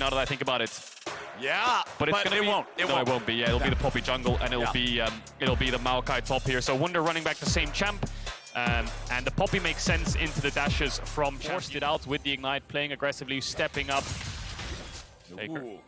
now that I think about it. Yeah, but it's gonna it be, won't. It won't be. Yeah, it'll be the Poppy jungle, and it'll be the Maokai top here. So Wunder running back the same champ, and the Poppy makes sense into the dashes from forced it out with the Ignite, playing aggressively, stepping up. Ooh.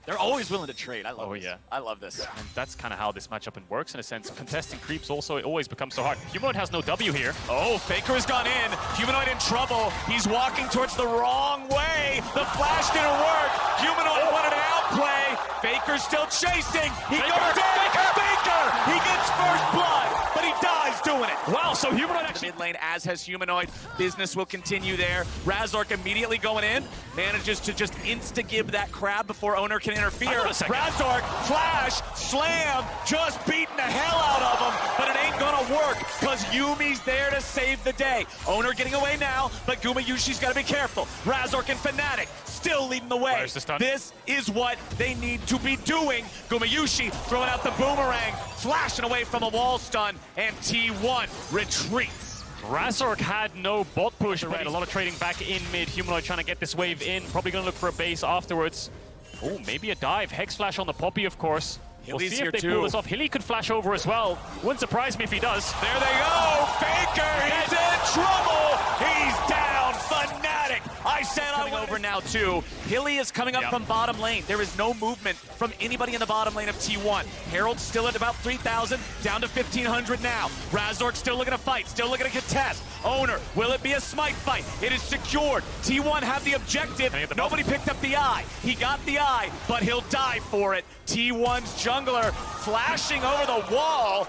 They're always willing to trade. I love this. Yeah. I love this. And that's kind of how this matchup works in a sense. Contesting creeps also, it always becomes so hard. Humanoid has no W here. Oh, Faker has gone in. Humanoid in trouble. He's walking towards the wrong way. The flash didn't work. Humanoid wanted an outplay. Faker's still chasing. He goes in. Faker! He gets first blood, but he dies doing it. Wow, so Humanoid actually... Mid lane, as has Humanoid. Business will continue there. Razork immediately going in. Manages to just insta-gib that crab before Owner can interfere. Razork, flash, slam, just beating the hell out of him, but it ain't gonna work because Yumi's there to save the day. Owner getting away now, but Gumayushi's gotta be careful. Razork and Fnatic still leading the way. This is what they need to be doing. Gumayushi throwing out the boomerang, flashing away from a wall stun, and T1 retreats. Razork had no bot push, right? A lot of trading back in mid. Humanoid trying to get this wave in. Probably going to look for a base afterwards. Oh, maybe a dive. Hex flash on the Poppy, of course. We'll see if they pull this off. Hilly could flash over as well. Wouldn't surprise me if he does. There they go. Faker, he's in trouble. He's down. Fnatic. I said coming over now too. Hilly is coming up from bottom lane. There is no movement from anybody in the bottom lane of T1. Herald's still at about 3,000, down to 1,500 now. Razork still looking to fight, still looking to contest. Owner, will it be a smite fight? It is secured. T1 have the objective. Nobody picked up the eye. He got the eye, but he'll die for it. T1's jungler flashing over the wall.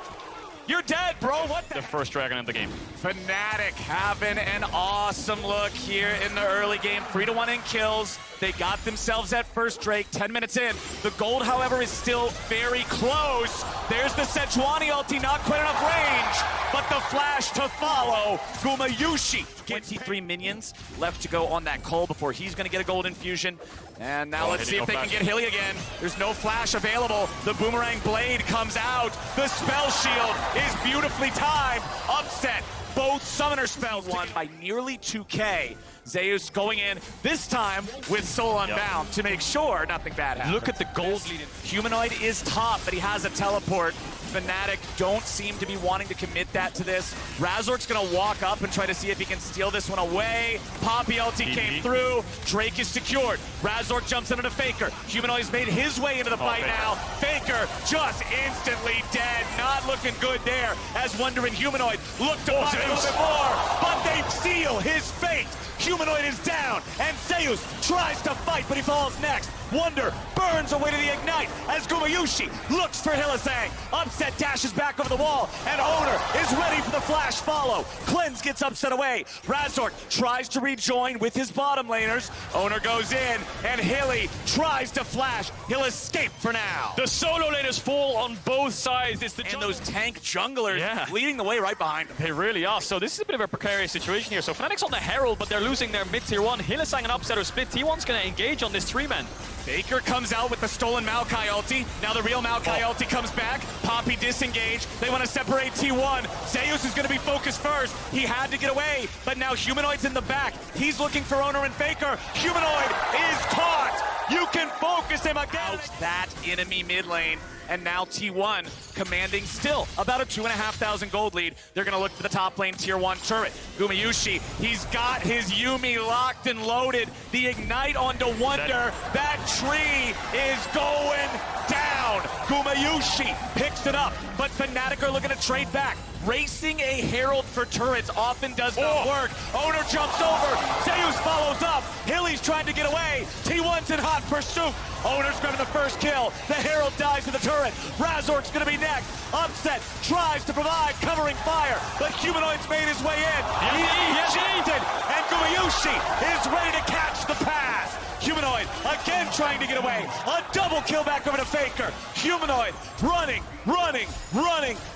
You're dead, bro. What the first dragon of the game. Fnatic having an awesome look here in the early game. 3-1 in kills. They got themselves that first Drake 10 minutes in. The gold, however, is still very close. There's the Sejuani ulti, not quite enough range, but the flash to follow. Gumayushi. 23 minions left to go on that Cole before he's going to get a gold infusion. And now let's see if they can get Hilly again. There's no flash available. The boomerang blade comes out. The spell shield is beautifully timed. Upset. Both summoner spells won by nearly 2K. Zeus going in, this time with Soul Unbound to make sure nothing bad happens. Look at the gold lead. Humanoid is top, but he has a teleport. Fnatic don't seem to be wanting to commit that to this. Razork's gonna walk up and try to see if he can steal this one away. Poppy ulti came through. Drake is secured. Razork jumps into the Faker. Humanoid's made his way into the fight now. Faker just instantly dead. Not looking good there as Wunder and Humanoid look to fight a little bit more, but they seal his fate. Humanoid is down, and Zeus tries to fight, but he falls next. Wunder burns away to the Ignite as Gumayushi looks for Hylissang. Upset dashes back over the wall, and Owner is ready for the flash follow. Cleanse gets upset away. Razork tries to rejoin with his bottom laners. Owner goes in, and Hilly tries to flash. He'll escape for now. The solo laners fall on both sides. It's the and those tank junglers leading the way right behind them. They really are. So this is a bit of a precarious situation here. So Fnatic's on the Herald, but they're losing their mid-tier 1. Hylissang and Upset are split. T1's going to engage on this 3-man. Faker comes out with the stolen Maokai ulti. Now the real Maokai ulti comes back. Poppy disengaged. They want to separate T1. Zeus is going to be focused first. He had to get away, but now Humanoid's in the back. He's looking for Owner and Faker. Humanoid is caught. You can focus him again. Out that enemy mid lane. And now T1 commanding still about a 2,500 gold lead. They're going to look for the top lane tier 1 turret. Gumayushi, he's got his Yumi locked and loaded. The Ignite onto Wunder. That tree is going down. Gumayushi picks it up, but Fnatic are looking to trade back. Racing a Herald for turrets often does not work. Owner jumps over. Zeus follows up. Hilly's trying to get away. T1's in hot pursuit. Owner's grabbing the first kill. The Herald dies to the turret. Razork's gonna be next. Upset tries to provide covering fire, but Humanoid's made his way in. He's ejected, and Gumayushi is ready to catch the pass. Humanoid again trying to get away. A double kill back over to Faker. Humanoid running.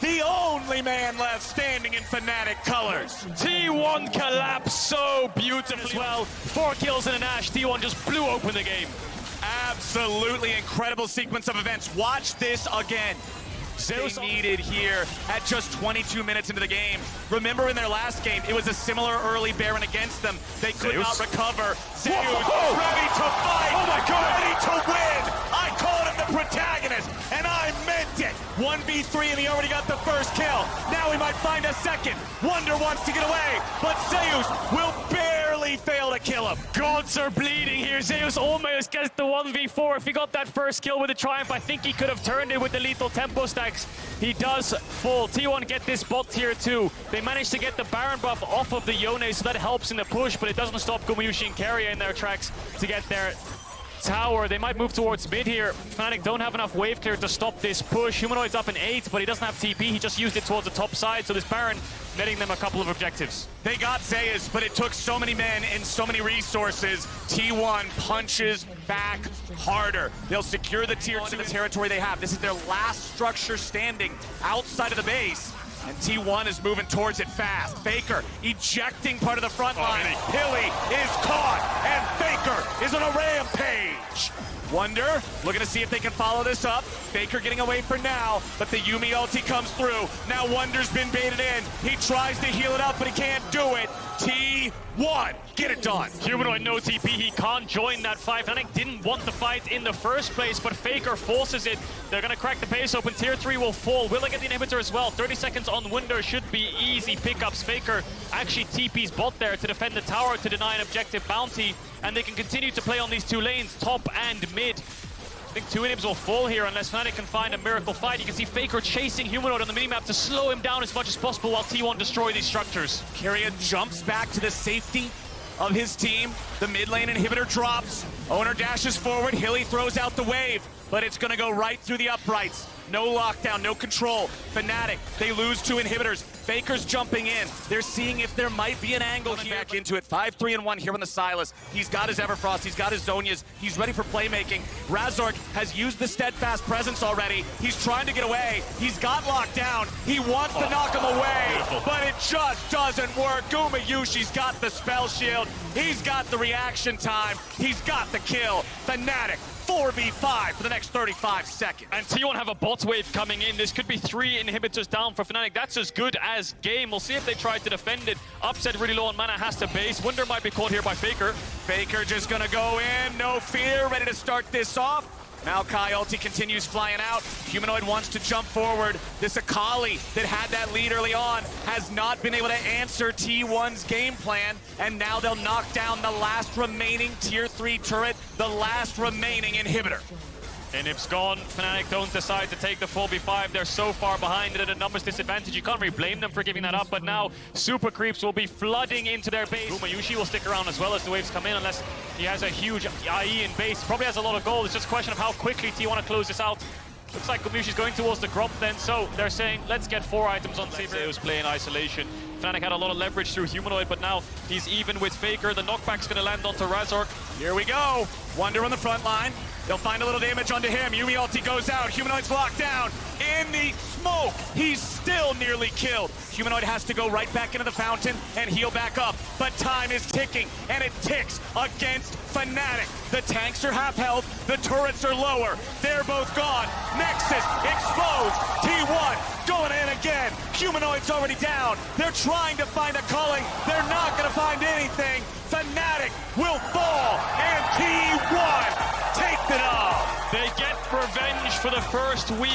The only man left standing in Fnatic colors. T1 collapsed so beautifully as well. 4 kills and an Ashe. T1 just blew open the game. Absolutely incredible sequence of events. Watch this again. They needed here at just 22 minutes into the game. Remember in their last game, it was a similar early Baron against them. They could not recover. Zeus ready to fight. Oh my God! T3 and he already got the first kill. Now he might find a second. Wonder wants to get away, but Zeus will barely fail to kill him. Gods are bleeding here. Zeus almost gets the 1v4. If he got that first kill with the Triumph, I think he could have turned it with the lethal tempo stacks. He does fall. T1 get this bot tier 2. They managed to get the Baron buff off of the Yone, so that helps in the push, but it doesn't stop Gumayusi and Keria in their tracks to get their tower. They might move towards mid here. Fnatic don't have enough wave clear to stop this push. Humanoid's up in 8, but he doesn't have TP. He just used it towards the top side, so this Baron netting them a couple of objectives. They got Zeus, but it took so many men and so many resources. T1 punches back harder. They'll secure the tier 2 territory they have. This is their last structure standing outside of the base. And T1 is moving towards it fast. Faker ejecting part of the front line. Hilly is caught, and Faker is on a rampage. Wonder looking to see if they can follow this up. Faker getting away for now, but the Yuumi ulti comes through. Now Wonder's been baited in. He tries to heal it up, but he can't do it. T1, get it done. Humanoid no TP, he can't join that fight. Fnatic didn't want the fight in the first place, but Faker forces it. They're gonna crack the base open. Tier 3 will fall. Will they get the inhibitor as well? 30 seconds on Wonder should be easy pickups. Faker actually TP's bot there to defend the tower to deny an objective bounty, and they can continue to play on these two lanes, top and mid. I think 2 inhibs will fall here unless Fnatic can find a miracle fight. You can see Faker chasing Humanoid on the minimap to slow him down as much as possible while T1 destroy these structures. Keria jumps back to the safety of his team. The mid lane inhibitor drops. Owner dashes forward. Hilly throws out the wave, but it's going to go right through the uprights. No lockdown, no control. Fnatic, they lose 2 inhibitors. Faker's jumping in. They're seeing if there might be an angle here. Back into it. 5-3-1 here on the Sylas. He's got his Everfrost. He's got his Zhonyas. He's ready for playmaking. Razork has used the steadfast presence already. He's trying to get away. He's got locked down. He wants to knock him away, but it just doesn't work. Gumayushi's got the spell shield. He's got the reaction time. He's got the kill. Fnatic 4v5 for the next 35 seconds. And T1 have a bot wave coming in. This could be 3 inhibitors down for Fnatic. That's as good as game. We'll see if they try to defend it. Upset really low on mana, has to base. Wonder might be caught here by Faker. Faker just gonna go in, no fear, ready to start this off. Maokai ulti continues flying out. Humanoid wants to jump forward. This Akali that had that lead early on has not been able to answer T1's game plan, and now they'll knock down the last remaining tier 3 turret, the last remaining inhibitor. Inhib's gone. Fnatic don't decide to take the 4v5. They're so far behind at a numbers disadvantage. You can't really blame them for giving that up, but now super creeps will be flooding into their base. Gumayusi will stick around as well as the waves come in, unless he has a huge IE in base. Probably has a lot of gold. It's just a question of how quickly T1 want to close this out. Looks like Gumayushi's going towards the Gromp then, so they're saying, let's get 4 items on Saber. Zeus playing isolation. Fnatic had a lot of leverage through Humanoid, but now he's even with Faker. The knockback's going to land onto Razork. Here we go. Wonder on the front line. They'll find a little damage onto him. Yuumi ulti goes out. Humanoid's locked down. In the smoke, he's still nearly killed. Humanoid has to go right back into the fountain and heal back up. But time is ticking, and it ticks against Fnatic. The tanks are half health. The turrets are lower. They're both gone. Nexus explodes. T1 going in again. Humanoid's already down. They're trying to find a culling. They're not going to find anything. Fnatic will fall, and T1 take it off. They get revenge for the first week.